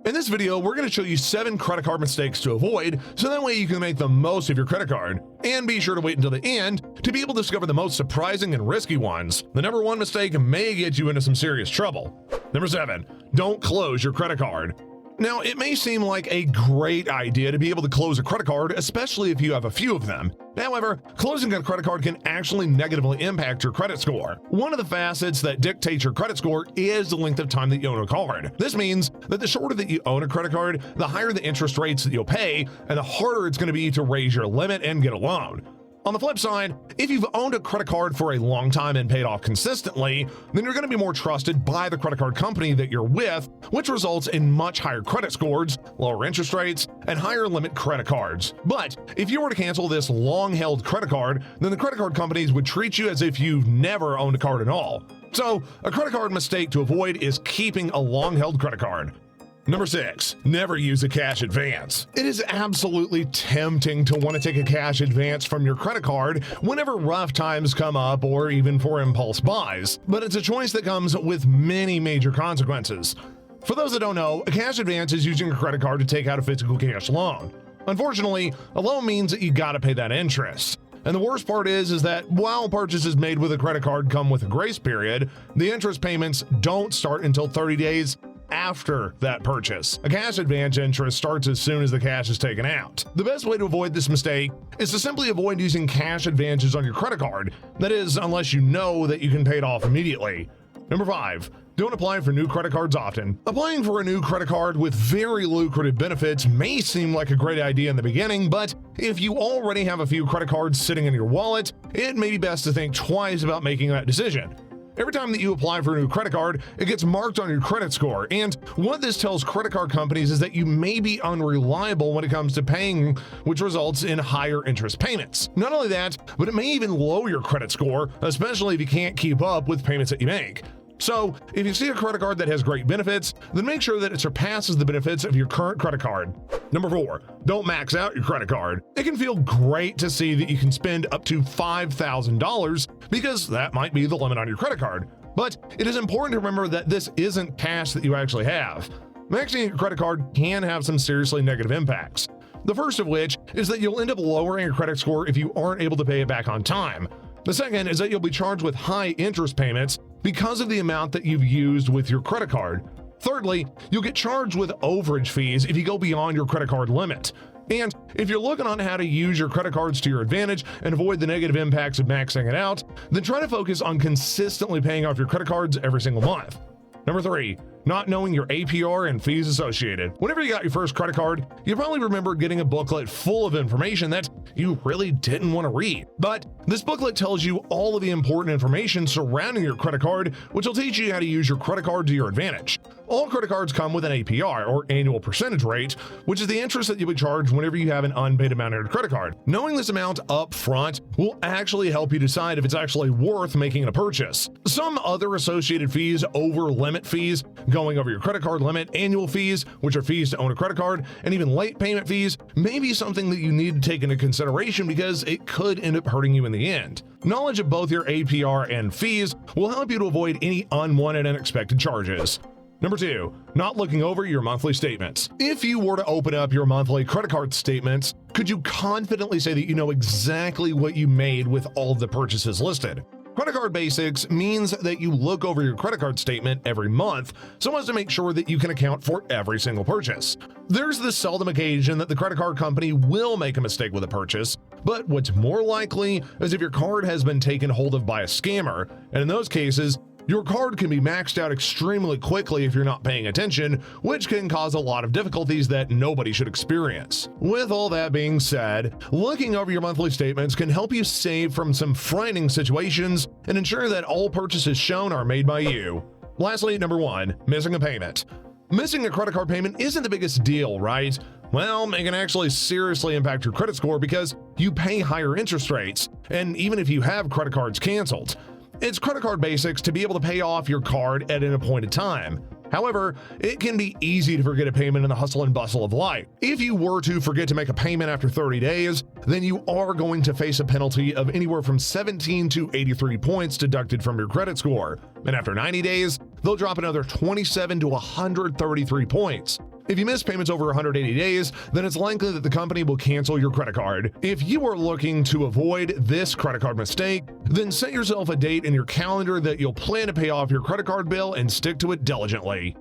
In this video, we're going to show you 7 credit card mistakes to avoid, so that way you can make the most of your credit card. And be sure to wait until the end to be able to discover the most surprising and risky ones. The number 1 mistake may get you into some serious trouble. Number 7, don't close your credit card. Now, it may seem like a great idea to be able to close a credit card, especially if you have a few of them. However, closing a credit card can actually negatively impact your credit score. One of the facets that dictates your credit score is the length of time that you own a card. This means that the shorter that you own a credit card, the higher the interest rates that you'll pay, and the harder it's going to be to raise your limit and get a loan. On the flip side, if you've owned a credit card for a long time and paid off consistently, then you're going to be more trusted by the credit card company that you're with, which results in much higher credit scores, lower interest rates, and higher limit credit cards. But if you were to cancel this long-held credit card, then the credit card companies would treat you as if you've never owned a card at all. So, a credit card mistake to avoid is keeping a long-held credit card. Number 6, never use a cash advance. It is absolutely tempting to want to take a cash advance from your credit card whenever rough times come up or even for impulse buys, but it's a choice that comes with many major consequences. For those that don't know, a cash advance is using your credit card to take out a physical cash loan. Unfortunately, a loan means that you gotta pay that interest. And the worst part is that while purchases made with a credit card come with a grace period, the interest payments don't start until 30 days after that purchase. A cash advance interest starts as soon as the cash is taken out. The best way to avoid this mistake is to simply avoid using cash advances on your credit card. That is, unless you know that you can pay it off immediately. Number 5, don't apply for new credit cards often. Applying for a new credit card with very lucrative benefits may seem like a great idea in the beginning, but if you already have a few credit cards sitting in your wallet, it may be best to think twice about making that decision. Every time that you apply for a new credit card, it gets marked on your credit score, and what this tells credit card companies is that you may be unreliable when it comes to paying, which results in higher interest payments. Not only that, but it may even lower your credit score, especially if you can't keep up with payments that you make. So, if you see a credit card that has great benefits, then make sure that it surpasses the benefits of your current credit card. Number 4, don't max out your credit card. It can feel great to see that you can spend up to $5,000 because that might be the limit on your credit card. But it is important to remember that this isn't cash that you actually have. Maxing your credit card can have some seriously negative impacts. The first of which is that you'll end up lowering your credit score if you aren't able to pay it back on time. The second is that you'll be charged with high interest payments because of the amount that you've used with your credit card. Thirdly, you'll get charged with overage fees if you go beyond your credit card limit. And if you're looking on how to use your credit cards to your advantage and avoid the negative impacts of maxing it out, then try to focus on consistently paying off your credit cards every single month. Number 3, not knowing your APR and fees associated. Whenever you got your first credit card, you probably remember getting a booklet full of information that you really didn't want to read. But this booklet tells you all of the important information surrounding your credit card, which will teach you how to use your credit card to your advantage. All credit cards come with an APR, or annual percentage rate, which is the interest that you'll be charged whenever you have an unpaid amount on your credit card. Knowing this amount up front will actually help you decide if it's actually worth making a purchase. Some other associated fees, over limit fees, going over your credit card limit, annual fees, which are fees to own a credit card, and even late payment fees, may be something that you need to take into consideration because it could end up hurting you in the end. Knowledge of both your APR and fees will help you to avoid any unwanted and unexpected charges. Number 2, not looking over your monthly statements. If you were to open up your monthly credit card statements, could you confidently say that you know exactly what you made with all of the purchases listed? Credit card basics means that you look over your credit card statement every month so as to make sure that you can account for every single purchase. There's the seldom occasion that the credit card company will make a mistake with a purchase, but what's more likely is if your card has been taken hold of by a scammer, and in those cases, your card can be maxed out extremely quickly if you're not paying attention, which can cause a lot of difficulties that nobody should experience. With all that being said, looking over your monthly statements can help you save from some frightening situations and ensure that all purchases shown are made by you. Lastly, number 1, missing a payment. Missing a credit card payment isn't the biggest deal, right? Well, it can actually seriously impact your credit score because you pay higher interest rates, and even if you have credit cards canceled. It's credit card basics to be able to pay off your card at an appointed time. However, it can be easy to forget a payment in the hustle and bustle of life. If you were to forget to make a payment after 30 days, then you are going to face a penalty of anywhere from 17 to 83 points deducted from your credit score. And after 90 days, they'll drop another 27 to 133 points. If you miss payments over 180 days, then it's likely that the company will cancel your credit card. If you are looking to avoid this credit card mistake, then set yourself a date in your calendar that you'll plan to pay off your credit card bill and stick to it diligently.